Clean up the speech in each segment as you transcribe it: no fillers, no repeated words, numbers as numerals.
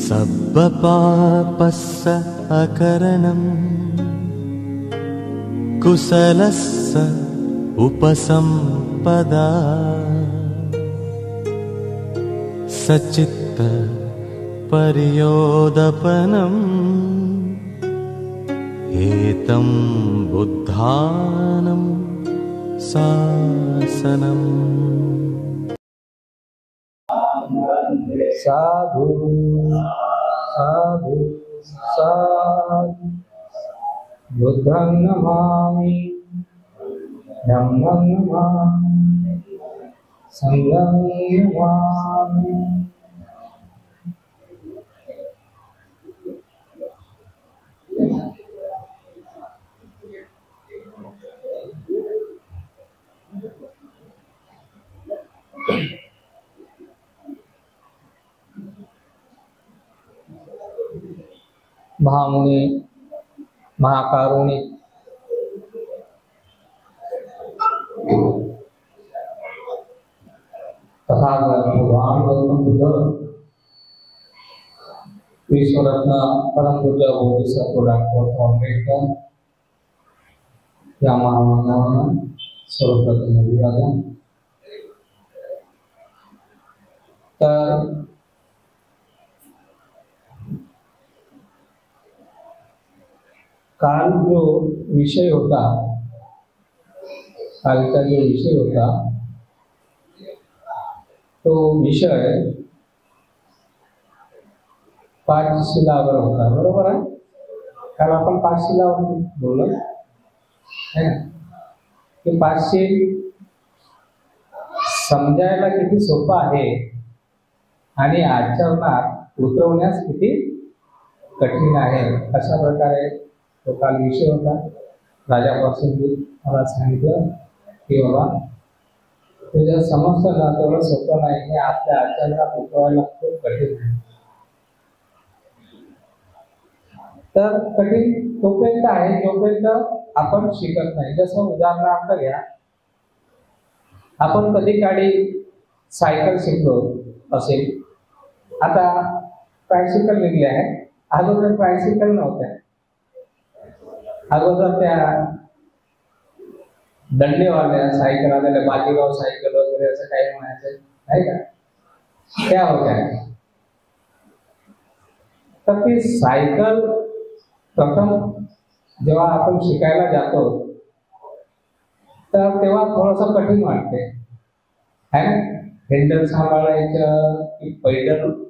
सब्बपापस्स अकरणम् कुशलस्स उपसम्पदा सचित्त पर्योदपनम् एतं बुद्धानं शासनम्। साधु साधु साधु बुद्धं नमामि धम्मं नमामि संघं नमामि। महामुनि महाकारुणिक तथागत भगवान गौतम बुद्ध विश्वरत्न परम पूज्य बोधिसत्व डॉक्टर आंबेडकर या महामानवांना सर्वप्रथम अभिवादन। तर काल जो विषय होता, कालचा जो विषय होता तो विषय पाचशिलावर होता, बरोबर आहे? काल आपण पाचशिलावर बोललो है ना, की पाचशील समजायला किती सोपं आहे आणि आचरणात उतरवण्यास किती कठीण आहे, अशा प्रकारे तो काल विषय होता। राजापासून मला सांगितलं की बाबा तुझ्या समजतं ना तेवढं सोपं नाही, हे आपल्या आचरणात उतरवायला खूप कठीण आहे। तर कठीण तोपर्यंत आहे जोपर्यंत आपण शिकत नाही। जसं उदाहरणार्थ घ्या, आपण कधी काळी सायकल शिकलो असेल, आता ट्रायसिकल निघले आहे, अगोदर ट्रायसिकल नव्हत्या। अगोदर त्या दंडेवाल्या सायकल आलेल्या, बाजीराव सायकल वगैरे असं काही म्हणायचं नाही का, त्या होत्या। तर ती सायकल प्रथम जेव्हा आपण शिकायला जातो तर तेव्हा थोडंसं कठीण वाटते है ना। हँडल सांभाळायचं की पैडलवर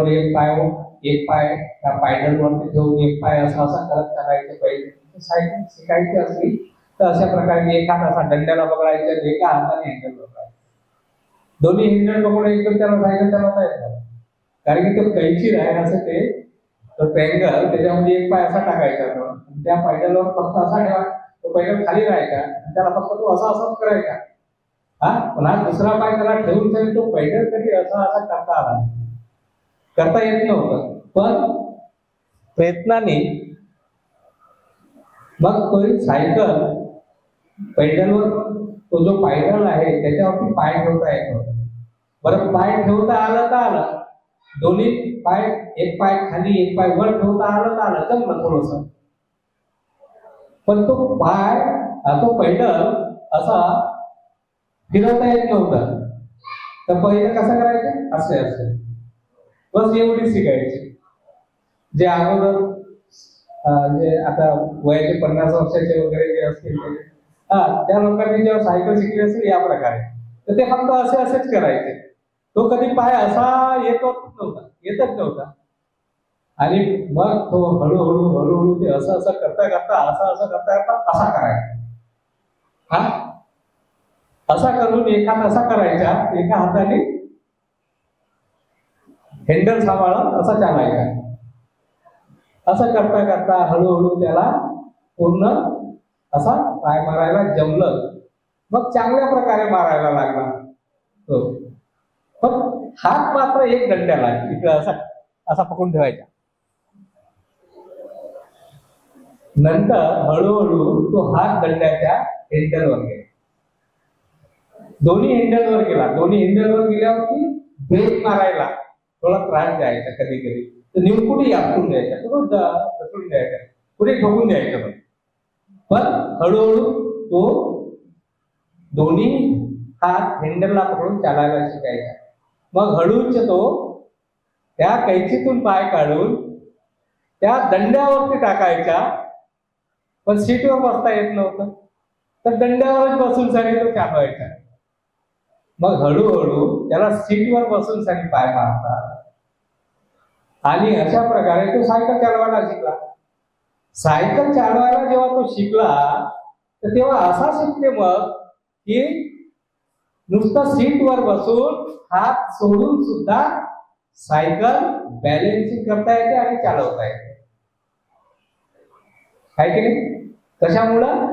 एक पाय त्या पायडलवरती ठेवून एक पाय असा करत चालायचं। पहिले सायकल शिकायची असली तर अशा प्रकारे एक हात असा दंड्याला पकडायचा, एका हाताने हँडल पकडायचं, दोन्ही हँडल पकडून एकदम त्याला सायकल चालवता येतं, कारण की तो कैची आहे असं ते ट्रँगल, त्याच्यामध्ये एक पाय असा टाकायचा, त्या पायडलवर फक्त असा ठेवा, तो पैडल खाली राहायचा आणि त्याला फक्त तो असाच करायचा। हा पुन्हा दुसरा पाय त्याला ठेवून तो पैडल कधी असा करता येत नव्हतं, पण प्रयत्नाने मग तो सायकल पैडलवर, तो जो पायडल आहे त्याच्यावरती पाय ठेवता येत होता। बरं, पाय ठेवता आलं तर आलं, दोन्ही पाय, एक पाय खाली एक पाय वर ठेवता आलं तर आलं, जमलं थोडस, पण तो पाय तो पैडल असा फिरवता येत नव्हता। तर पहिलं कसं करायचं, असे असे बस एवढी शिकायची। जे अगोदर जे आता वयाचे 50 वर्षाचे वगैरे जे असतील त्या लोकांनी जेव्हा सायकल शिकली असेल या प्रकारे, तर ते फक्त असेच करायचे। तो कधी पाय असा येतच नव्हता आणि मग तो हळूहळू ते असं करता असा करायचा। हा असा करून एक हात असा करायचा, एका हाताने हँडल सांभाळत असा चालायचा। असं करता हळूहळू त्याला पूर्ण असा पाय मारायला जमलं, मग चांगल्या प्रकारे मारायला लागला तो। पण हात मात्र एक दंड्याला इकडे असा पकडून ठेवायचा। नंतर हळूहळू तो हात दंड्याच्या हँडलवर गेला, दोन्ही हँडलवर गेल्यावरती ब्रेक मारायला थोडा त्रास द्यायचा कधी कधी, तर निमकुठे यापून द्यायचा, कुठं ढकलून द्यायचा, कुठे ठोकून द्यायचं. पण हळूहळू तो दोन्ही हात हँडलला पकडून चालायला शिकायचा. मग हळूच तो त्या कैचीतून पाय काढून त्या दंड्यावरती टाकायचा. पण सीटवर बसता येत नव्हतं, तर दंड्यावरच बसून सगळे तो चालवायचा. मग हळूहळू त्याला सीटवर बसून सगळे पाय मारतात. आणि अशा प्रकारे तो सायकल चालवायला शिकला. सायकल चालवायला जेव्हा तो शिकला, तर तेव्हा असा शिकते मग की नुसतं सीटवर बसून हात सोडून सुद्धा सायकल बॅलेन्सिंग करता येते आणि चालवता येते. आहे की नाही? कशामुळं?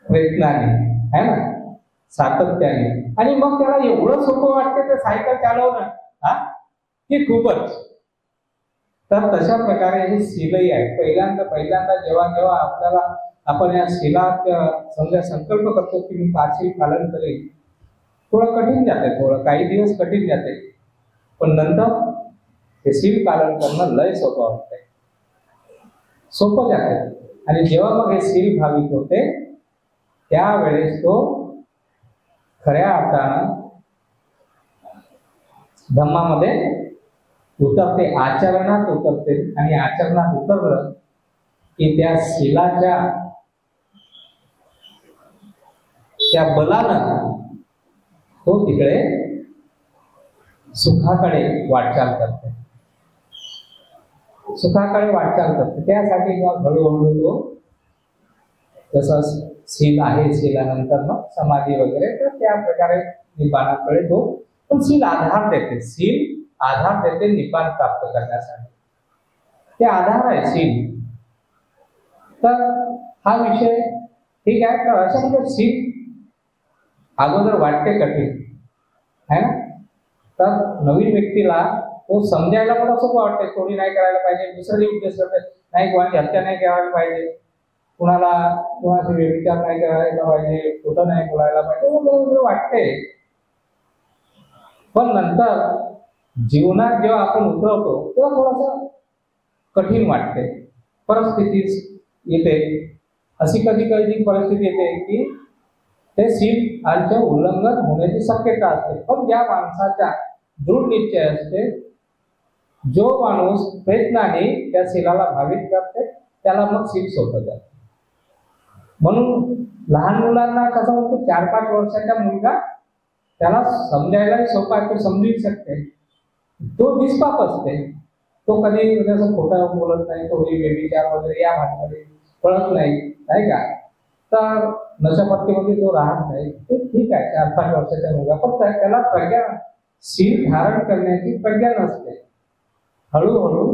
प्रयत्नाने, है ना, सातत्याने. आणि मग त्याला एवढं सोपं वाटते ते सायकल चालवणं, हा, की खूपच. तर तशा प्रकारे ही शिलाई आहे. पहिल्यांदा जेव्हा आपल्याला आपण या शिलाचा समजा संकल्प करतो की मी 5 शील पालन करेल, थोडं कठीण जाते, थोडं काही दिवस कठीण जाते, पण नंतर हे शील पालन करणं लय सोपं वाटतंय, सोपं जाते. आणि जेव्हा मग हे शील भाविक होते, त्यावेळेस तो खऱ्या अर्थानं धम्मामध्ये उतरते, आचरणात उतरते. आणि आचरणात उतरलं की त्या शीलाच्या त्या बलानं तो तिकडे सुखाकडे वाटचाल करते, सुखाकडे वाटचाल करते. त्यासाठी मग हळूहळू तो जसं शील आहे, शीलानंतर मग समाधी वगैरे, तर त्या प्रकारे निब्बाणाकडे तो, पण शील आधार देते, शील आधार देते निब्बाण प्राप्त करण्यासाठी. ते आधार आहे शील. तर हा विषय ठीक आहे. तर अशा म्हणजे शील अगोदर वाटते कठीण है ना. तर नवीन व्यक्तीला तो समजायला मला सोपं वाटते. चोरी नाही करायला पाहिजे, दुसरे उद्देश नाही, कोणाची हत्या नाही करायला पाहिजे, कोणाचे व्यभिचार नाही करायला पाहिजे, खोटं नाही बोलायला पाहिजे, वगैरे वाटते. पण नंतर जीवनात जेव्हा आपण उतरवतो तेव्हा थोडंसं कठीण वाटते. परिस्थिती येते, अशी कधी कधी परिस्थिती येते की ते शीलाचे उल्लंघन होण्याची शक्यता असते. पण ज्या माणसाचा दृढ निश्चय असते, जो माणूस प्रयत्नाने त्या शीलाला भावित करते, त्याला मग शील सोपं जाते. म्हणून लहान मुलांना कसं म्हणतो, 4-5 वर्षाचा मुलगा त्याला समजायला सोपा, तो समजू शकते, तो निष्पाप असते, तो कधी जसं खोटं बोलत नाही, तो व्यभिचार वगैरे या भागामध्ये पळत नाही का. तर नशापट्टीमध्ये तो राहत नाही, ते ठीक आहे 4-5 वर्षाचा मुलगा. पण त्याला प्रज्ञा, शील धारण करण्याची प्रज्ञा नसते. हळूहळू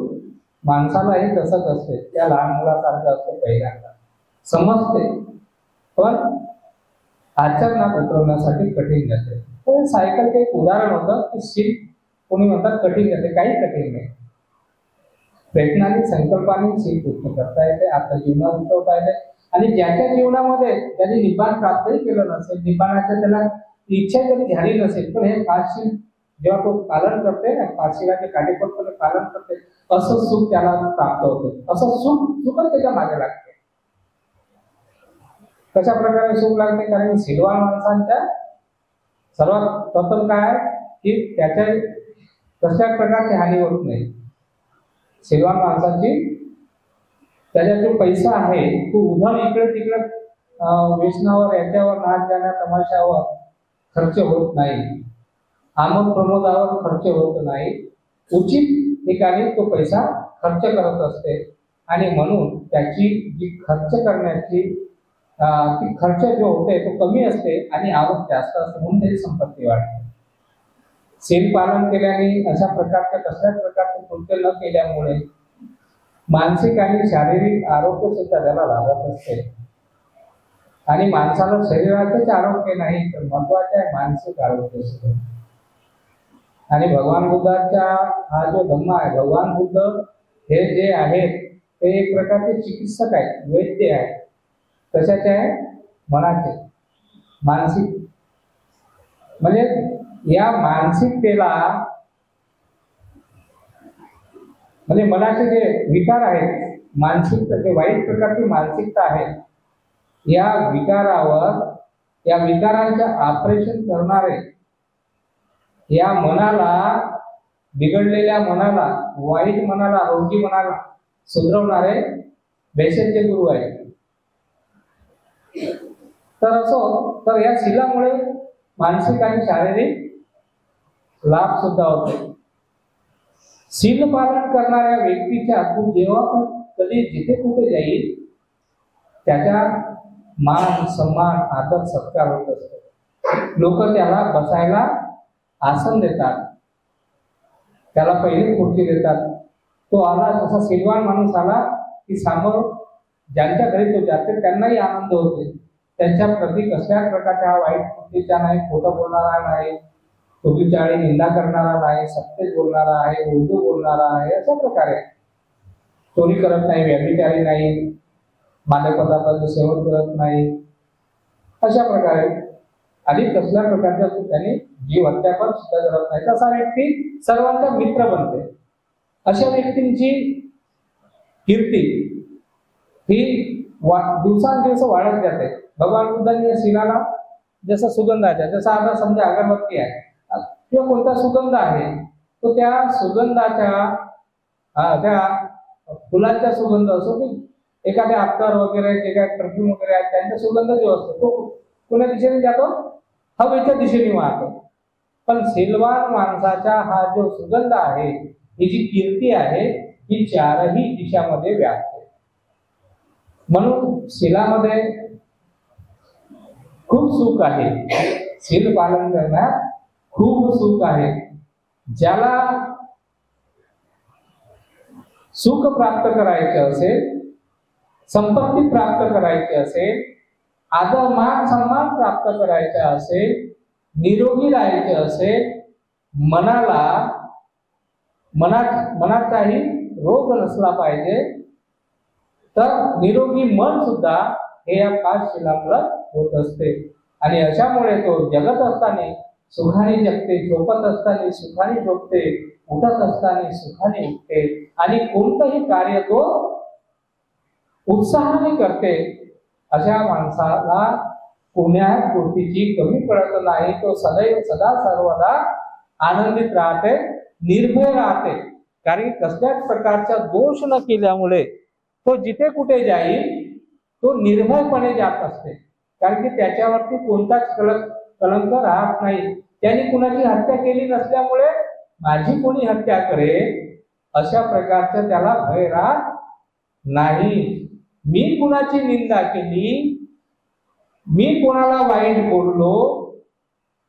माणसाला हे तसंच असते, त्या लहान मुलासारखं असतं. पहिल्यांदा समजते, पण आचरणात उतरवण्यासाठी कठीण जाते. तर सायकलचे एक उदाहरण होतं की शील कोणी म्हणतात कठीण जाते, काही कठीण नाही. प्रयत्नाने, संकल्पाने शील पूर्ण करता येते, आपल्या जीवनात उतरवता येते. आणि ज्याच्या जीवनामध्ये त्यांनी निब्बाण प्राप्तही केलं नसेल, निब्बाणाच्या त्याला इच्छा जरी झाली नसेल, पण हे 5 शील जेव्हा तो पालन करते ना, 5 शीलाचे काटेकोरपणे पालन करते, असं सुख त्याला प्राप्त होते. असं सुखच त्याच्या मागे लागते. कशा प्रकारे सुख लागते? कारण शीलवान माणसांच्या सर्वात प्रथम काय की त्याच्या कसल्या प्रकारची हानी होत नाही. शीलवान माणसाची, त्याचा जो पैसा आहे तो उधळ इकडे तिकडे व्यसनावर, याच्यावर, नाच गाण्या तमाशावर खर्च होत नाही, आमोद प्रमोदावर खर्च होत नाही. उचित ठिकाणी तो पैसा खर्च करत असते. आणि म्हणून त्याची जी खर्च करण्याची ती खर्च जो होते तो कमी असते आणि आवक जास्त असते, म्हणून त्याची संपत्ती वाढते. शील पालन केल्याने, अशा प्रकारच्या कसल्याच प्रकारचे कृत्य न केल्यामुळे मानसिक आणि शारीरिक आरोग्य सुद्धा त्याला लाभत असते. आणि माणसाला शरीराचेच आरोग्य नाही, तर महत्वाचे आहे मानसिक आरोग्य सुद्धा. आणि भगवान बुद्धाचा हा जो धम्म आहे, भगवान बुद्ध हे जे आहेत ते एक प्रकारचे चिकित्सक आहेत, वैद्य आहेत. कशाचे आहे? मनाचे, मानसिक. म्हणजे या मानसिकतेला म्हणजे मनाचे जे विकार आहेत, मानसिकता, जे वाईट प्रकारची मानसिकता आहे, या विकारावर, या विकारांच्या ऑपरेशन करणारे, या मनाला, बिघडलेल्या मनाला, वाईट मनाला, रोगी मनाला सुधरवणारे बेसेंचे गुरु आहेत. तर तर या शिलामुळे मानसिक आणि शारीरिक लाभ सुद्धा होते. शील पालन करणाऱ्या व्यक्तीच्या तू जेव्हा पण कधी जिथे कुठे जाईल त्याच्या मान सन्मान आदर सत्कार होत असतो. लोक त्याला बसायला आसन देतात, त्याला पहिले खुर्ची देतात. तो आला, असा सिलवान माणूस आला की समोर ज्यांच्या घरी तो जाते त्यांनाही आनंद होते. त्यांच्या प्रती कसल्याच प्रकारच्या वाईट कृतीचा नाही, खोटं बोलणारा नाही, चुकीचाळी निंदा करणारा नाही, सत्य बोलणारा आहे, उर्दू बोलणारा आहे, अशा प्रकारे चोरी करत नाही, व्यभिचारी नाही, मादक पदार्थांचं सेवन करत नाही, अशा प्रकारे आणि कसल्या प्रकारच्या त्याने जीव हत्या पण सुद्धा करत नाही. तसा व्यक्ती सर्वांचा मित्र बनते. अशा व्यक्तींची कीर्ती ही दिवसांदिवस वाढत जाते. भगवान बुद्धांनी या शिलाला जसं सुगंधाच्या, जसं आता समजा अगरबत्ती आहे किंवा कोणता सुगंध आहे, तो त्या सुगंधाच्या त्या फुलांचा सुगंध असो की एखाद्या अत्तर वगैरे जे काही परफ्यूम वगैरे आहेत त्यांचा सुगंध जो असतो तो कोण्या दिशेने जातो? हवेच्या दिशेने वाहतो. पण सिलवान माणसाचा हा जो सुगंध आहे, ही जी कीर्ती आहे, ही चारही दिशामध्ये व्यापते. म्हणून शिलामध्ये खूप सुख आहे. शील पालन करण्यात खूप सुख आहे. ज्याला सुख प्राप्त करायचे असेल, संपत्ती प्राप्त करायची असेल, आदर मान सन्मान प्राप्त करायचा असेल, निरोगी राहायचे असेल, मनाचाही रोग नसला पाहिजे, तर निरोगी मन सुद्धा हे या 5 शिलामुळे होत असते. आणि अशामुळे तो जगत असताना सुखाने जगते, झोपत असताना सुखाने झोपते, उठत असताना सुखाने उठते आणि कोणतंही कार्य तो उत्साहाने करते. अशा माणसाला कोण्या गोष्टीची कमी पडत नाही. तो सदैव सदा सर्वदा आनंदित राहते, निर्भय राहते. कारण कसल्याच प्रकारचा दोष न केल्यामुळे तो जिथे कुठे जाईल तो निर्भयपणे जात असते. कारण की त्याच्यावरती कोणताच कलंक राहत नाही. त्याने कुणाची हत्या केली नसल्यामुळे माझी कोणी हत्या करेल अशा प्रकारचं त्याला भय राहत नाही. मी कुणाची निंदा केली, मी कोणाला वाईट बोललो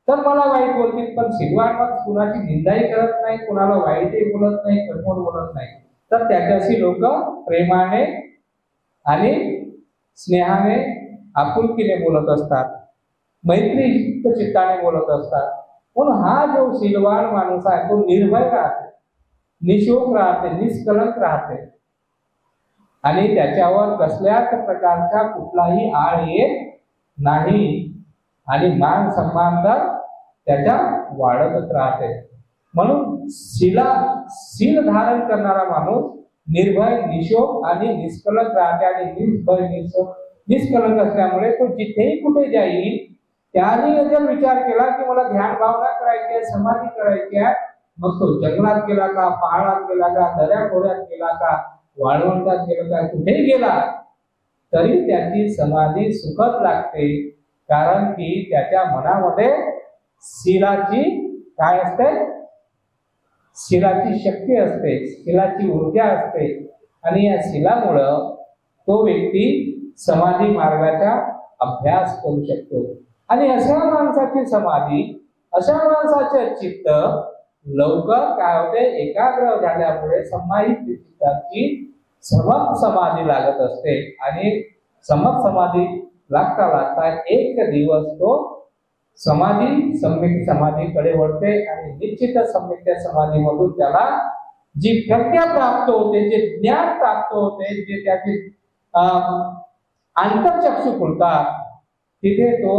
तर मला वाईट बोलतील, पण सिलवान मग कुणाची निंदाही करत नाही, कुणाला वाईटही बोलत नाही, कठोर बोलत नाही. तर त्याच्याशी लोक प्रेमाने आणि स्नेहाने आपुलकीने बोलत असतात, मैत्रीयुक्त चित्ताने बोलत असतात. म्हणून हा जो सिलवान माणूस आहे तो निर्भय राहते, निशोक राहते, निष्कलंक राहते आणि त्याच्यावर कसल्याच प्रकारचा कुठलाही आळ येत नाही आणि मान सन्मान तर त्याच्या वाढतच राहते. म्हणून शील धारण करणारा माणूस निर्भय, निशोक आणि निष्कलंक राहते. आणि निर्भय, निष्कलंक असल्यामुळे तो जिथेही कुठे जाईल त्याने जर विचार केला की मला ध्यान भावना करायची आहे, समाधी करायची आहे, मग तो जंगलात गेला का, पहाडात गेला का, दऱ्या खोऱ्यात गेला का, वाळवंटात गेला का, कुठेही गेला तरी त्याची समाधी सुखद लागते. कारण की त्याच्या मनामध्ये शीलाची काय असते? शीलाची शक्ती असते, शीलाची ऊर्जा असते आणि या शीलामुळं तो व्यक्ती समाधी मार्गाचा अभ्यास करू शकतो. आणि अशा माणसाची समाधी, अशा माणसाचे चित्त लवकर काय होते? एकाग्र झाल्यामुळे समाहित चित्ताची समक समाधी लागत असते आणि समक समाधी लागता लागता एक दिवस तो समाधी सम्यक समाधीकडे वळते आणि निश्चित सम्यक समाधीमधून त्याला जी प्रज्ञा प्राप्त होते, जे ज्ञान प्राप्त होते, जे त्याचे आंतरचक्षु खुलतात, तिथे तो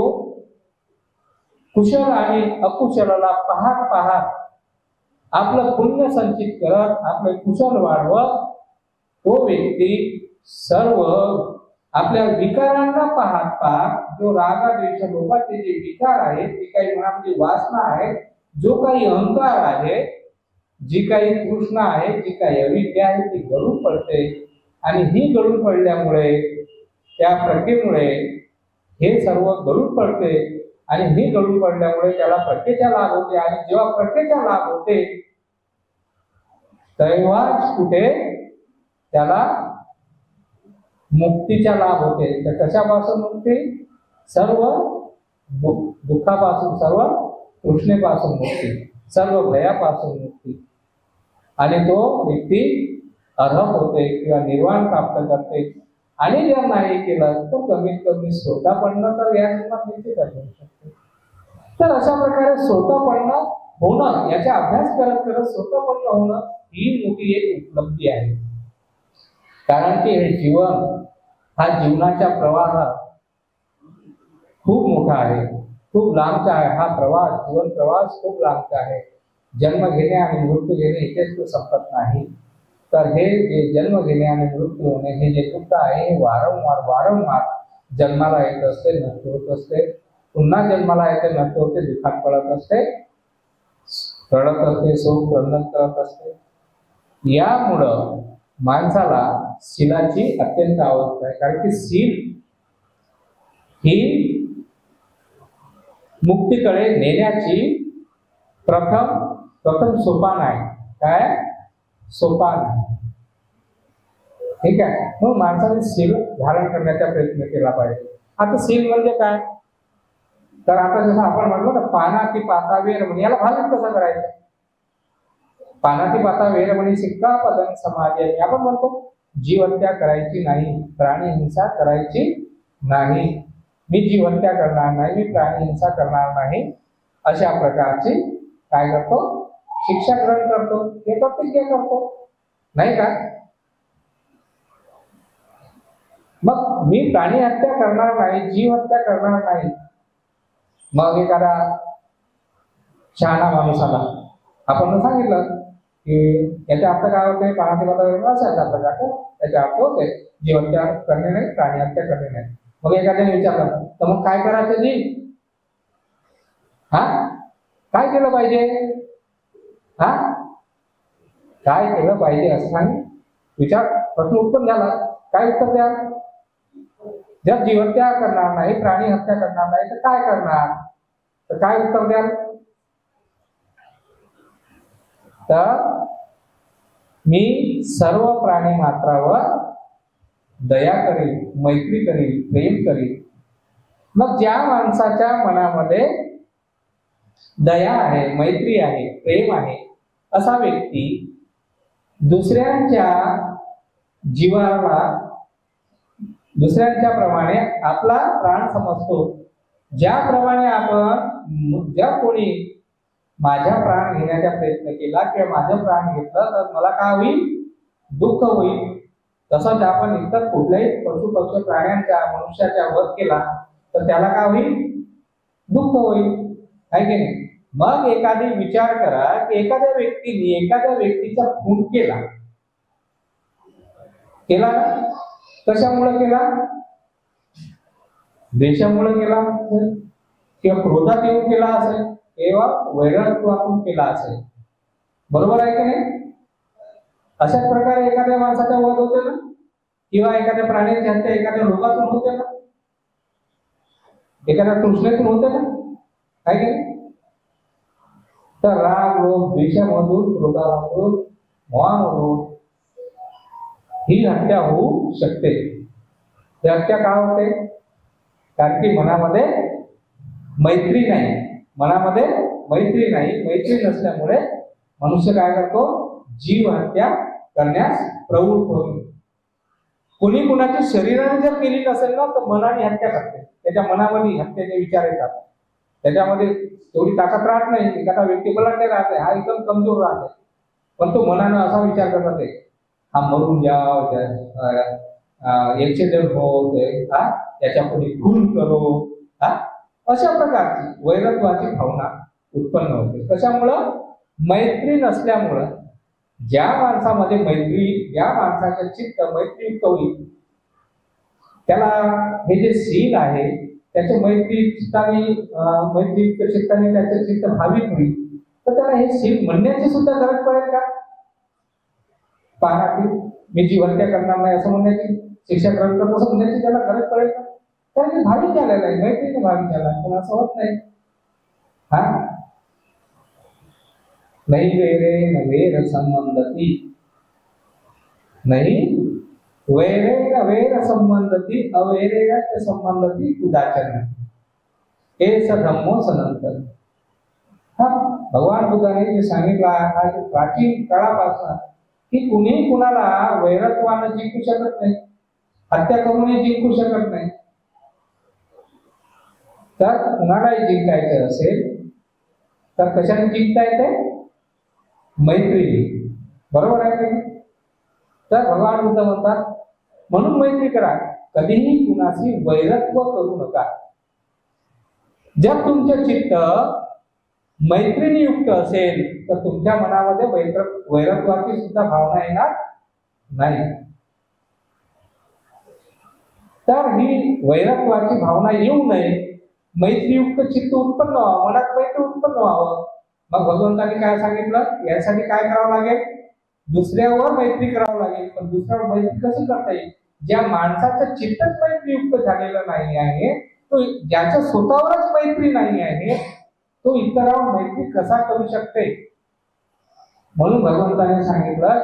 कुशल आणि अकुशलाला पाहत पाहत आपलं पुण्य संचित करत, आपले कुशल वाढवत तो व्यक्ती सर्व आपल्या विकारांना पाहत जो रागद्वेष लोभाचे जे विकार आहेत, जी काही मनामध्ये वासना आहे, जो काही अहंकार आहे, जी काही तृष्णा आहे, जी काही अविद्या आहे, ती गळून पडते. आणि ही गळून पडल्यामुळे त्या प्रज्ञेमुळे हे सर्व गळून पडते. आणि ही गळून पडल्यामुळे त्याला प्रज्ञेचा लाभ होते. आणि जेव्हा प्रज्ञेचा लाभ होते तेव्हाच कुठे त्याला मुक्तीचा लाभ होते. तर कशापासून मुक्ती? सर्व दुःखापासून, सर्व तृष्णेपासून मुक्ती, सर्व भयापासून मुक्ती. आणि तो व्यक्ती अर्हत होते किंवा निर्वाण प्राप्त करते. आणि जर नाही केलं तर कमीत कमी श्रोतापन्न तर या जन्मात निश्चित असू शकते. तर अशा प्रकारे श्रोतापन्न होणं, याचा अभ्यास करत करत श्रोतापन्न होणं ही मोठी एक उपलब्धी आहे. कारण की हे जीवन हा जीवनाचा प्रवाह खूप मोठा आहे, खूप लांबचा आहे. हा प्रवास, जीवन प्रवास खूप लांबचा आहे. जन्म घेणे आणि मृत्यू घेणे इथेच तो संपत नाही. तर हे जे जन्म घेणे आणि मृत्यू होणे हे जे दुःख आहे हे वारंवार जन्माला येत असते, नष्ट होत असते, पुन्हा जन्माला येते, नष्ट होते, दुःखात पडत असते, रडत असते, शोक वर्णन करत असते. यामुळं माणसाला शीलाची अत्यंत आवश्यकता आहे. कारण की शील ही मुक्तीकडे नेण्याची प्रथम सोपान आहे. काय सोपान? ठीक आहे. मग माणसाने शील धारण करण्याचा प्रयत्न केला पाहिजे. आता शील म्हणजे काय? तर आता जसं आपण म्हणलो ना, पानाती पाता वेरमणी, याला भाषण कसं करायचं? पानाती पाता वेरमणी सिक्खापदं समादयामि. आपण म्हणतो जीव हत्या करायची नाही, प्राणी हिंसा करायची नाही, मी जीव हत्या करणार नाही, मी प्राणी हिंसा करणार नाही, अशा प्रकारची काय करतो? शिक्षा ग्रहण करतो. हे प्रतिज्ञा करतो, नाही का? मग मी प्राणी हत्या करणार नाही, जीव हत्या करणार नाही. मग एखादा शहाणा माणूस आला, आपण सांगितलं की याचा अर्थ काय होते? पानाती पाता वेरमणी असा प्रकार, याचा अर्थ होते जीव हत्या करणे नाही, प्राणी हत्या करणे नाही. मग एखाद्याने विचारलं तर मग काय करायचं जी? काय केलं पाहिजे? काय केलं पाहिजे असं सांग. विचार, प्रश्न उत्पन्न झाला, काय उत्तर द्या? जर जीव हत्या करणार नाही, प्राणी हत्या करणार नाही तर काय करणार? तर काय उत्तर द्याल? तर मी सर्व प्राणी मात्रावर दया करील, मैत्री करील, प्रेम करील. मग ज्या माणसाच्या मनामध्ये दया आहे, मैत्री आहे, प्रेम आहे, असा व्यक्ती दुसऱ्यांच्या जीवाला दुसऱ्यांच्या प्रमाणे आपला प्राण समजतो. ज्याप्रमाणे आपण, ज्या कोणी माझा प्राण घेण्याचा प्रयत्न केला किंवा माझं प्राण घेतलं तर मला काय होईल? दुःख होईल. तसंच आपण इतर कुठल्याही पशु पक्षी प्राण्यांच्या, मनुष्याच्या वध केला तर त्याला काय होईल? दुःख होईल, आहे की नाही? मग एखादी विचार करा की एखाद्या व्यक्तीने एखाद्या व्यक्तीचा खून केला, कशामुळे केला? द्वेषामुळे केला किंवा क्रोधात येऊन केला असेल किंवा वैरत्वातून केला असेल, बरोबर आहे की नाही? अशाच प्रकारे एखाद्या माणसाचा वध होते ना, किंवा एखाद्या प्राण्याची हत्या एखाद्या रोगातून होते ना, एखाद्या तृष्णेतून होते ना, आहे की नाही? तर राग, लोभ, द्वेषामधून, क्रोधामधून, मोहामधून ही हत्या होऊ शकते. ही हत्या का होते? कारण की मनामध्ये मैत्री नाही. मनामध्ये मैत्री नाही. मैत्री नसल्यामुळे मनुष्य काय करतो? जीव हत्या करण्यास प्रवृत्त होतो. कोणी कुणाची शरीराने जर केली नसेल ना तर मनाने हत्या करते. त्याच्या मनामध्ये हत्येचे विचार येतात. त्याच्यामध्ये तेवढी ताकद राहत नाही. एखादा व्यक्ती बलाढ्य राहते, हा एकदम कमजोर राहते, पण तो मनानं असा विचार करत आहे, हा मरून जाओ, एक्सिडेंट हो, त्याच्या पुढे खून करो, अशा प्रकारची वैरत्वाची भावना उत्पन्न होते. कशामुळं? मैत्री नसल्यामुळं ज्या माणसामध्ये मैत्री, ज्या माणसाचं चित्त मैत्रीयुक्त होईल त्याला हे जे शील आहे त्याच्या मैत्री चित्ताने मैत्रीयुक्त चित्ताने त्याचं चित्त भाविक होईल, तर त्याला हे शील म्हणण्याची सुद्धा गरज पडेल का? पहा की मी जीव हत्या करणार नाही असं म्हणण्याची, शिक्षा ग्रहण करतो असं म्हणण्याची त्याला गरज पडेल का? त्याने भाविक झालेला आहे, मैत्रीने भाविक झाला, पण असं होत नाही. हा नाही वेरे न वेर संबंधती, नाही वैरे न वेर संबंधती, अवैरे न संबंधती उदाचन, हे धम्मो सनातन. हा भगवान बुद्धाने जे सांगितलं आहे प्राचीन काळापासून की कुणी कुणाला वैरत्वानं जिंकू शकत नाही, हत्या करूनही जिंकू शकत नाही. तर कुणालाही जिंकायचं असेल तर कशाने जिंकता येते? मैत्रीने. बरोबर आहे का? तर भगवान बुद्ध म्हणतात म्हणून मैत्री करा, कधीही कुणाशी वैरत्व करू नका. जर तुमचे चित्त मैत्रीने युक्त असेल तर तुमच्या मनामध्ये वैरत्वाची सुद्धा भावना येणार नाही. तर ही वैरत्वाची भावना येऊ नये, मैत्रीयुक्त चित्त उत्पन्न व्हावं, मनात मैत्री उत्पन्न व्हावं. मग भगवंतांनी काय सांगितलं? यासाठी काय करावं लागेल? दुसऱ्यावर मैत्री करावं लागेल. पण दुसऱ्यावर मैत्री कशी करता येईल? ज्या माणसाचं चित्तच मैत्रीयुक्त झालेलं नाही आहे, तो ज्याच्या स्वतःवरच मैत्री नाही आहे, तो इतरांवर मैत्री कसा करू शकते? म्हणून भगवंताने सांगितलं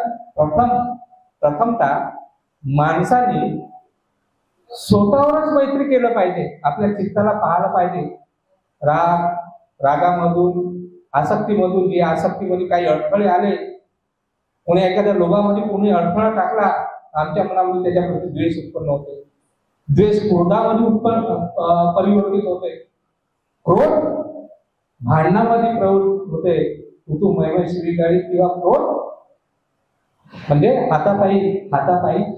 प्रथमतः माणसाने स्वतःवरच मैत्री केलं पाहिजे. आपल्या चित्ताला पाहायला पाहिजे. रागामधून, आसक्तीमधून, जी आसक्तीमध्ये काही अडथळे आले, कोणी एखाद्या लोभामध्ये कोणी अडथळा टाकला, आमच्या मनामध्ये त्याच्याप्रती द्वेष उत्पन्न होते. द्वेष क्रोधामध्ये परिवर्तित होते. क्रोध भांडणामध्ये प्रवृत्त होते. कुटुंब श्रीकाळी किंवा क्रोध म्हणजे हातापायी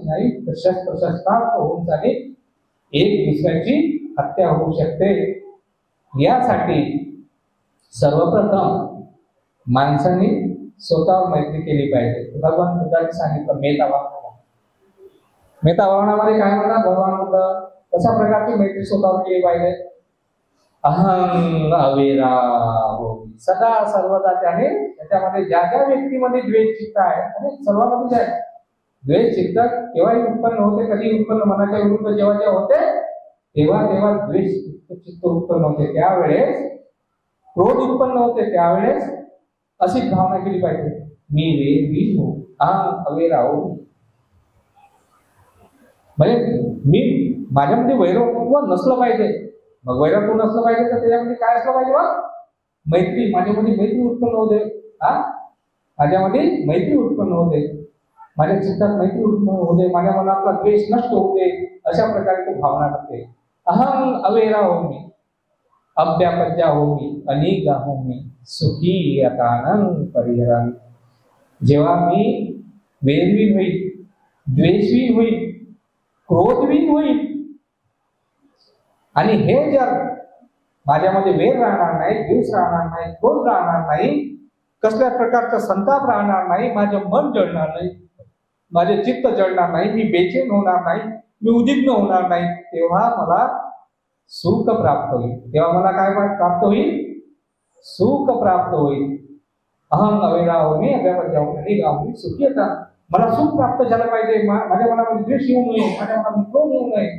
नाही तर शस्त्रास्त्र होऊन चालेल, एक दुसऱ्याची हत्या होऊ शकते. यासाठी सर्वप्रथम माणसाने स्वतःवर मैत्री केली पाहिजे. भगवान बुद्धांनी सांगितलं मेता भावना. मेता भावनामध्ये काय म्हणतात भगवान बुद्ध? कशा प्रकारची मैत्री स्वतःवर केली पाहिजे? अहं अवेरा होमी, सदा सर्वदा त्याच्यामध्ये ज्या ज्या व्यक्तीमध्ये द्वेष चित्त आहे, आणि सर्वांमध्येच आहे द्वेष चित्त, केव्हाही उत्पन्न होते. कधी उत्पन्न? मनाच्या विरुद्ध जेव्हा जेव्हा होते तेव्हा द्वेष चित्त उत्पन्न होते. त्यावेळेस क्रोध उत्पन्न होते. त्यावेळेस अशी भावना केली पाहिजे, मी वेर हो, अहं अवेरा हो. म्हणजे मी माझ्यामध्ये वैरत्व नसलं पाहिजे. मग वैरत्व नसलं पाहिजे तर त्याच्यामध्ये काय असलं पाहिजे? मग मैत्री. माझ्यामध्ये मैत्री उत्पन्न होते. माझ्यामध्ये मैत्री उत्पन्न होते, माझ्या चित्तात मैत्री उत्पन्न होते, माझ्या मनातला द्वेष नष्ट होते. अशा प्रकारे ती भावना करते. अहं अवेरा होमी, अव्यापज्या होमी, अनिगा होमी, सुखी अतानंद परिहरण. जेव्हा मी वेरवीन होईल, द्वेषवीन होईल, क्रोधवीन होईल, आणि हे जर माझ्यामध्ये वेर राहणार नाही, द्वेष राहणार नाही, क्रोध राहणार नाही, कसल्या प्रकारचा संताप राहणार नाही, माझं मन जळणार नाही, माझे चित्त जळणार नाही, मी बेचैन होणार नाही, मी उद्विग्न होणार नाही, तेव्हा मला सुख प्राप्त होईल. तेव्हा मला काय प्राप्त होईल? सुख प्राप्त होईल. अहं अवेरा होमी, अव्यापज्या होमी, सुखी आता. मला सुख प्राप्त झालं पाहिजे. माझ्या मनामध्ये द्वेष येऊ नये, माझ्या मनामध्ये क्रोध येऊ नये.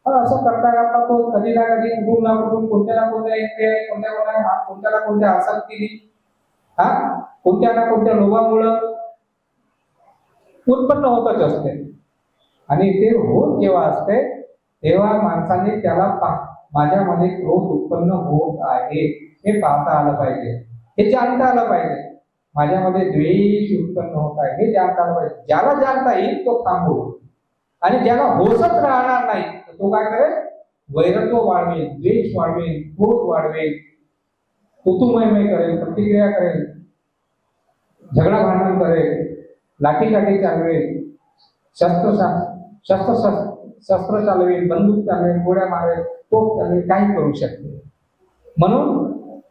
असं करता करता तो कधी ना कधी कुठून ना कुठून कोणत्या ना कोणत्या आसक्तीने, कोणत्या ना कोणत्या लोभामुळं उत्पन्न होतच असते. आणि ते होत जेव्हा असते तेव्हा माणसाने त्याला माझ्यामध्ये क्रोध उत्पन्न होत आहे हे पाहता आलं पाहिजे, हे जाणता आलं पाहिजे. माझ्यामध्ये द्वेष उत्पन्न होत आहे हे जाणता आलं पाहिजे. ज्याला जाणता येईल तो थांबवू, आणि ज्याला होतच राहणार नाही तो काय करेल? वैरत्व वाढवेल, द्वेष वाढवेल, क्रोध वाढवेल, कुतुमयमय करेल, प्रतिक्रिया करेल, झगडा भांडण करेल, लाठीकाठी चालवेल, शस्त्र चालवेल, बंदूक चालवेल, गोळ्या मारेल, तोफ चालवेल, काही करू शकते. म्हणून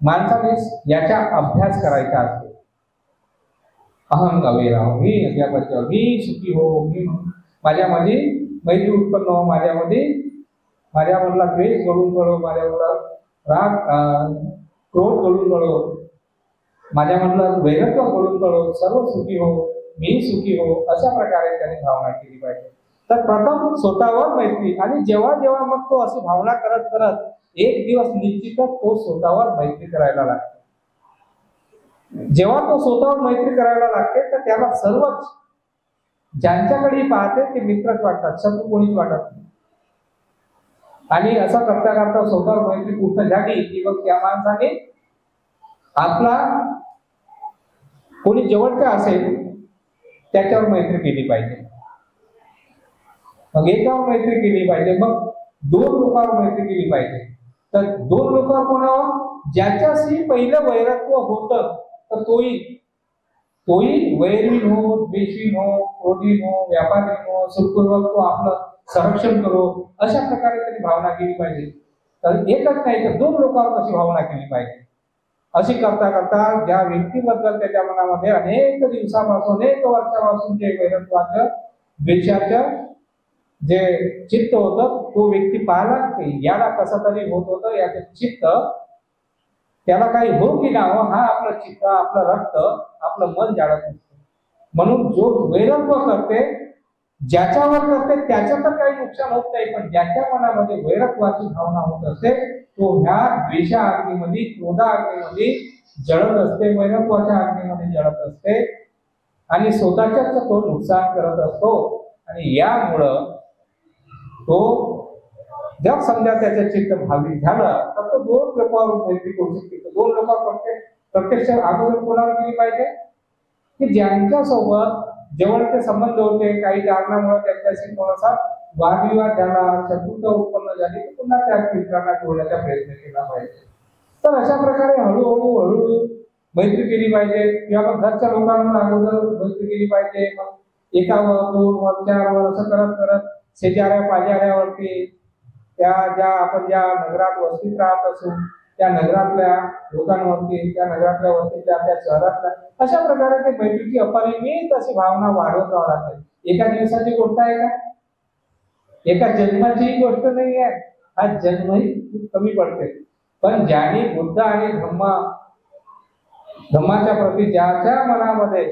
माणसाने याचा अभ्यास करायचा असतो. अहम अवेराव, मी अज्ञापाच्यावर, मी सुखी हो, मी माझ्यामध्ये मैत्री उत्पन्न हो, माझ्यामधला द्वेष गळून पडो, माझ्यामधला राग क्रोध गळून पडो, माझ्यामधलं वैरत्व गळून पडो, सर्व सुखी हो, मी सुखी हो, अशा प्रकारे त्याने भावना केली पाहिजे. तर प्रथम स्वतःवर मैत्री, आणि जेव्हा जेव्हा मग तो अशी भावना करत करत एक दिवस निश्चितच तो स्वतःवर मैत्री करायला लागतो. जेव्हा तो स्वतःवर मैत्री करायला लागते तर त्याला सर्वच ज्यांच्याकडे पाहते ते मित्रच वाटतात, शत्रू कोणीच वाटत नाही. आणि असं करता करता स्वतःवर मैत्री पूर्ण झाली की मग त्या माणसाने आपला कोणी जवळचा असेल त्याच्यावर मैत्री केली पाहिजे, मग एकावर मैत्री केली पाहिजे, मग दोन लोकांवर मैत्री केली पाहिजे. तर दोन लोकांवर कोणावर? ज्याच्याशी पहिलं वैरत्व होतं तर तोही वैरीण हो, द्वेषीण हो, क्रोधीण हो, व्यापारीण हो, सुखपूर्वक तो आपलं संरक्षण करो, अशा प्रकारे त्यांनी भावना केली पाहिजे. तर एकच नाही तर दोन लोकांवर कशी भावना केली पाहिजे. अशी करता करता ज्या व्यक्तीबद्दल त्याच्या मनामध्ये अनेक दिवसापासून, अनेक वर्षापासून जे वैरत्वाचं, द्वेषाचं जे चित्त होतं, तो व्यक्ती पाहिला की याला कसं तरी होत होतं, याचे चित्त त्याला काही हो की ना हो, हा आपलं चित्त, आपलं रक्त, आपलं मन जाळत असतं. म्हणून जो वैरत्व करते, ज्याच्यावर करते त्याचं तर काही नुकसान होत नाही, पण ज्याच्या मनामध्ये वैरत्वाची भावना होत असते तो ह्या द्वेषा अग्नीमध्ये, क्रोधा अग्नीमध्ये जळत असते, वैरत्वाच्या अग्नीमध्ये जळत असते आणि स्वतःच्याच तो नुकसान करत असतो. आणि यामुळं तो जर समजा त्याचं चित्त भाविक झालं तर तो दोन लोकांवर मैत्री करू शकते. दोन लोकांवर प्रत्यक्ष अगोदर कोणावर केली पाहिजे की ज्यांच्यासोबत जवळचे संबंध होते, काही कारणामुळे त्यांच्याशी थोडासा वादविवाद झाला, शत्रुता उत्पन्न झाली, तर पुन्हा त्या मित्रांना जोडण्याचा प्रयत्न केला पाहिजे. तर अशा प्रकारे हळूहळू मैत्री केली पाहिजे, किंवा मग घरच्या लोकांवर अगोदर मैत्री केली पाहिजे. मग एकावर, दोन वर, चार वर असं करत करत शेजाऱ्या पाजाऱ्यावरती, त्या आपण ज्या नगरात वस्तीत राहत असू त्या नगरातल्या लोकांवरती, त्या नगरातल्या वस्तीच्या, त्या शहरातल्या, अशा प्रकारे ते मैत्रीची अपरिमित अशी भावना वाढवत राहावं लागते. एका दिवसाची गोष्ट आहे का? एका जन्माची गोष्ट नाही आहे. हा जन्मही खूप कमी पडते, पण ज्याने बुद्ध आणि धम्माच्या प्रती ज्याच्या मनामध्ये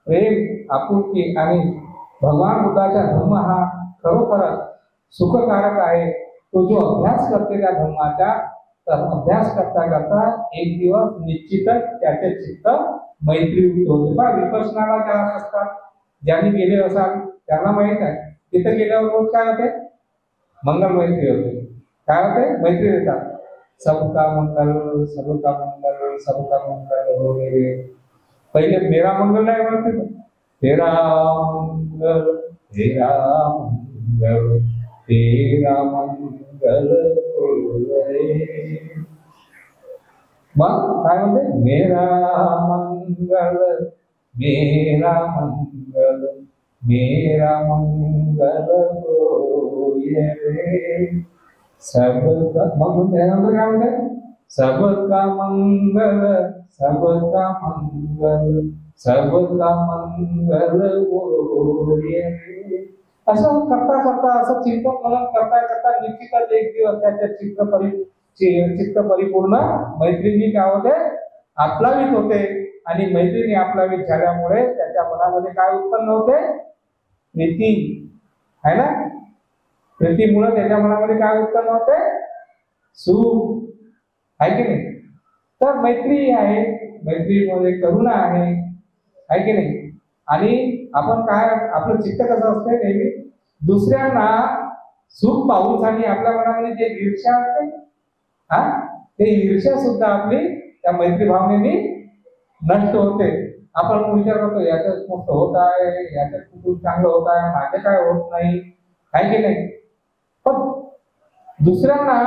प्रेम, आपुलकी आणि भगवान बुद्धाचा धर्म हा खरोखरच सुखकारक आहे, तो जो अभ्यास करते त्या धर्माचा, तर अभ्यास करता करता एक दिवस निश्चितच त्याचे चित्त मैत्री होते. बा विपश्यनाला जात असतात, ज्यांनी गेले असाल त्यांना माहित आहे, तिथे गेल्यावर रोज काय होते? मंगल मैत्री होते. काय होते? मैत्री देतात. सबका मंगल, सबका मंगल, सबका मंगल हो मेरे. पहिले मेरा मंगल नाही म्हणते, तेरा मंगल, तेरा मंगल, तेरा मंगल हो रे. मग काय म्हणते? मेरा मंगल, मेरा मंगल, मेरा मंगल हो रे. सबका मग त्यानंतर काय म्हणते? सबका मंगल, सबका मंगल, सबका मंगल हो रे. असं करता करता, असं चिंतन मनन करता करता निश्चितच एक दिवस त्याच्या चित्त परिपूर्ण मैत्रिणी काय होते? आपलावीत होते. आणि मैत्रिणी आपलावीत झाल्यामुळे त्याच्या मनामध्ये काय उत्पन्न होते? प्रीती आहे ना. प्रीतीमुळे त्याच्या मनामध्ये काय उत्पन्न होते? सुख आहे की नाही. तर मैत्री आहे, मैत्रीमध्ये करुणा आहे की नाही. आणि आपण काय, आपलं चित्त कसं असते नेहमी दुसऱ्यांना सुख पाहूनसाठी आपल्या मनामध्ये जे ईर्ष्या असते, ते ईर्ष्या सुद्धा आपली त्या मैत्री भावनेने नष्ट होते. आपण विचार करतो याच्यात मोठं होत आहे, याच्यात खूप चांगलं होत आहे, माझे काय होत नाही, आहे की नाही. पण दुसऱ्यांना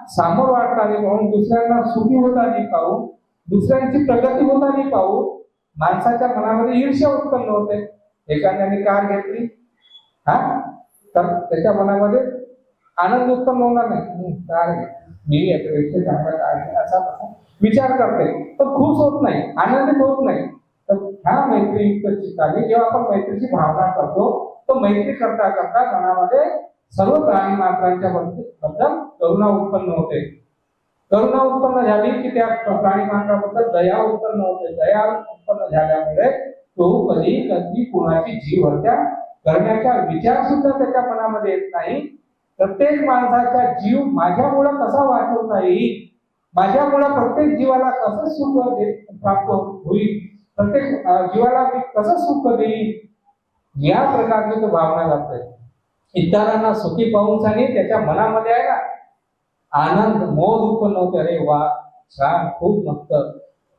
सामोर वाटताना पाहून, दुसऱ्यांना सुखी होताना पाहून, दुसऱ्यांची प्रगती होताना पाहून माणसाच्या मनामध्ये ईर्ष्या उत्पन्न होते. एखाद्याने कार घेतली तर त्याच्या मनामध्ये आनंद उत्पन्न होणार नाही. कार मी याच्यापेक्षा चांगला कार असा विचार करते, पण खुश होत नाही, आनंदित होत नाही. तर ह्या मैत्रीयुक्त चित्ताने जेव्हा आपण मैत्रीची भावना करतो, तो मैत्री करता करता मनामध्ये सर्व प्राणी मात्रांच्या बद्दल करुणा उत्पन्न होते. करुणा उत्पन्न झाली की त्या प्राणी मात्राबद्दल दया उत्पन्न होते. दया उत्पन्न झाल्यामुळे तो कधी कधी कुणाची जीव हत्या करण्याचा विचार सुद्धा त्याच्या मनामध्ये येत नाही. प्रत्येक माणसाचा जीव माझ्यामुळे कसा वाचवता येईल, माझ्यामुळे प्रत्येक जीवाला कसं सुख प्राप्त होईल, प्रत्येक जीवाला मी कसं सुख देईल, या प्रकारची तो भावना करते. इतरांना सुखी पाहून सांगे त्याच्या मनामध्ये आहे ना आनंद मोद उत्पन्न होते. अरे वा, छान, खूप मस्त.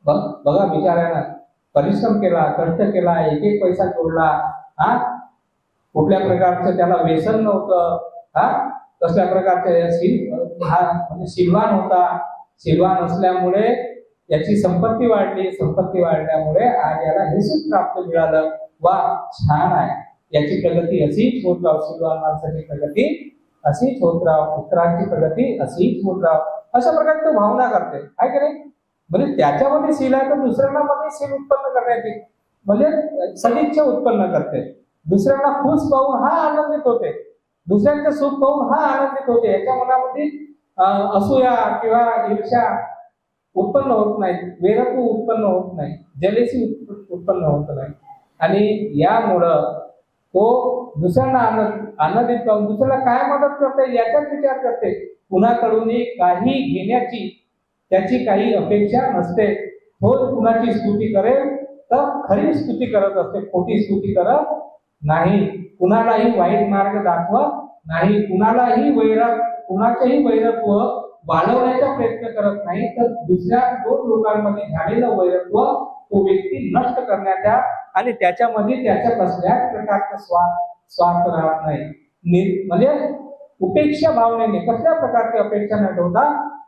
बघा बिचाऱ्यानं परिश्रम केला, कष्ट केला, एक एक पैसा जोडला, हा कुठल्या प्रकारचं त्याला व्यसन नव्हतं, हा कसल्या प्रकारचे म्हणजे सिलवान होता. सिलवान असल्यामुळे याची संपत्ती वाढली, संपत्ती वाढल्यामुळे आज याला हे सुख प्राप्त मिळालं. वा, छान आहे, याची प्रगती अशीच होत राव, सिलवान माणसाची प्रगती अशीच होत राव, पुत्रांची प्रगती अशीच होत राव, अशा प्रकारे तो भावना करते, आहे की नाही. म्हणजे त्याच्यामध्ये शील आहे तर दुसऱ्यांना मध्ये शील उत्पन्न करण्याची म्हणजे सदिच्छा उत्पन्न करते. दुसऱ्यांना खुश पाहून हा आनंदित होते, दुसऱ्यांचं सुख पाहून हा आनंदित होते. याच्या मनामध्ये असूया किंवा ईर्ष्या उत्पन्न होत नाही, वैरत्व उत्पन्न होत नाही, जलेसी उत्पन्न होत नाही. आणि यामुळं तो दुसऱ्यांना आनंदित पाहून दुसऱ्याला काय मदत करते याचाच विचार करते. कुणाकडून काही घेण्याची त्याची काही अपेक्षा नसते. तो कुणाची स्तुती करेल तर खरी स्तुती करत असते, खोटी स्तुती करत नाही. कुणालाही वाईट मार्ग दाखवत नाही, कुणाचेही वैरत्व वाढवण्याचा प्रयत्न करत नाही, तर दुसऱ्या दोन लोकांमध्ये झालेलं वैरत्व तो व्यक्ती नष्ट करण्याचा आणि त्याच्यामध्ये त्याच्या कसल्याच प्रकारचा स्वार्थ राहत नाही. म्हणजे उपेक्षा भावनेने कसल्या प्रकारची अपेक्षा न ठेवता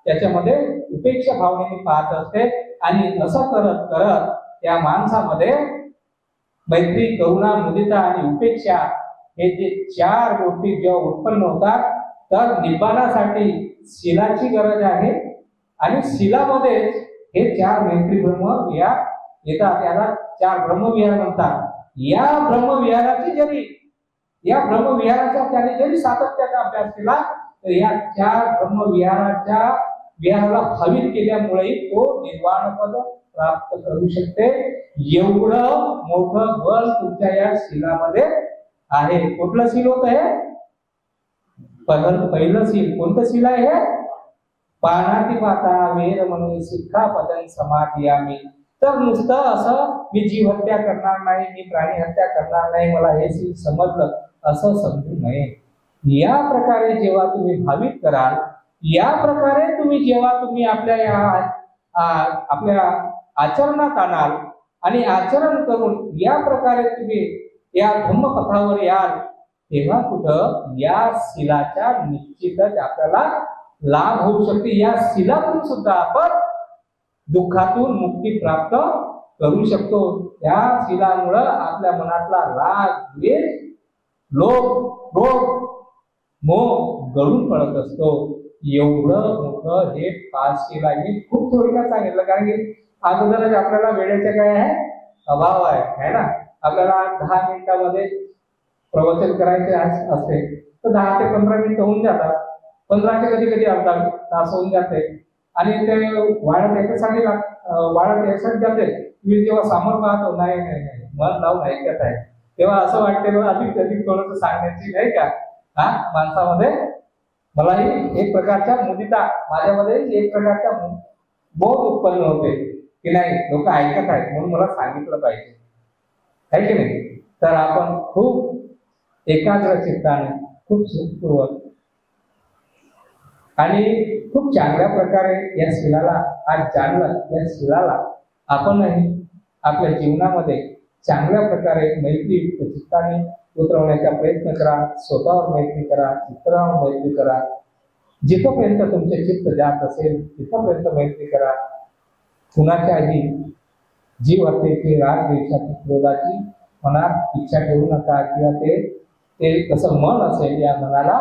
त्याच्यामध्ये उपेक्षा भावनेने पाहत असते. आणि असं करत करत त्या माणसामध्ये मैत्री, करुणा, मुदिता आणि उपेक्षा हे जे चार गोष्टी जेव्हा उत्पन्न होतात तर निब्बाणासाठी शीलाची गरज आहे. आणि शीलामध्ये हे चार मैत्री ब्रह्मविहार येतात, याला चार ब्रह्मविहार म्हणतात. या ब्रह्मविहाराचा त्याने जरी सातत्याचा अभ्यास केला तर या चार विहाराला भावित केल्यामुळे तो निर्वाण पद प्राप्त करू शकते. एवढं मोठं बल तुमच्या या शीलामध्ये आहे. कुठलं शील होत आहे? पहिलं शील कोणतं शील आहे? पाणातिपाता वेरमणी शिक्षापदं समाधियामी. तर नुसतं असं मी जीव हत्या करणार नाही, मी प्राणी हत्या करणार नाही, मला हे शील समजलं असं समजू नये. या प्रकारे जेव्हा तुम्ही भावित कराल, या प्रकारे जेव्हा तुम्ही आपल्या आचरणात आणाल आणि आचरण करून या प्रकारे तुम्ही या धम्मपथावर याल, तेव्हा कुठं या शीलाच्या निश्चितच आपल्याला लाभ होऊ शकते. या शीलातून सुद्धा आपण दुःखातून मुक्ती प्राप्त करू शकतो. या शीलामुळे आपल्या मनातला राग, द्वेष, लोभ, क्रोध, मोह गळून पडत असतो. एवढं मोठं हे 5 शील आहे. खूप थोडक्यात सांगितलं कारण की अगोदरच आपल्याला वेळेचे काय आहे अभाव आहे ना. आपल्याला 10 मिनिटामध्ये प्रवचन करायचे असते तर 10 ते 15 मिनिटं होऊन जातात. 15चे कधी कधी अर्धा तास होऊन जाते आणि ते वाढत यासाठी जाते. मी जेव्हा समोर पाहतो नाही मन लावून ऐकत आहे तेव्हा असं वाटते अधिक अधिक थोडंसं सांगण्याची नाही का माणसामध्ये मलाही एक प्रकारच्या मुदिता, माझ्यामध्ये एक प्रकारच्या बोध उत्पन्न होते की नाही लोक ऐकत आहेत म्हणून मला सांगितलं पाहिजे, आहे की नाही. तर आपण खूप एकाग्र चित्ताने, खूप सुखपूर्वक आणि खूप चांगल्या प्रकारे या शीलाला आज जाणलं. या शीलाला आपणही आपल्या जीवनामध्ये चांगल्या प्रकारे मैत्रीयुक्त चित्ताने उतरवण्याचा प्रयत्न करा. स्वतःवर मैत्री करा, इतरांवर मैत्री करा. जिथपर्यंत तुमचे चित्त जात असेल तिथपर्यंत मैत्री करा. कुणाच्याही जीव हत्येची, राग द्वेषाची, क्रोधाची मनात इच्छा ठेवू नका किंवा ते कसं मन असेल या मनाला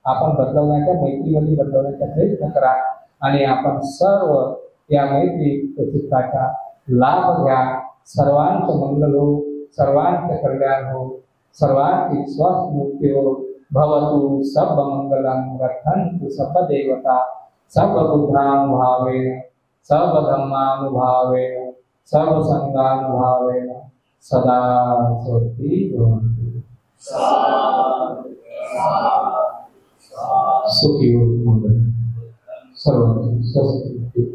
आपण बदलवण्याच्या, मैत्रीमध्ये बदलवण्याचा प्रयत्न करा आणि आपण सर्व या मैत्री चित्ताचा लाभ घ्या. सर्वांचं मंगल हो, सर्वांचं कल्याण हो, सर्वांची स्वस्थ मुक्ती हो. भवतु सब मंगलं रक्षन्तु सब देवता सब बुद्धानुभावेन सब धम्मानुभावेन सब संघानुभावेन सदा सोती भवन्तु. सुखी हो मंगल सर्वांची स्वस्ति.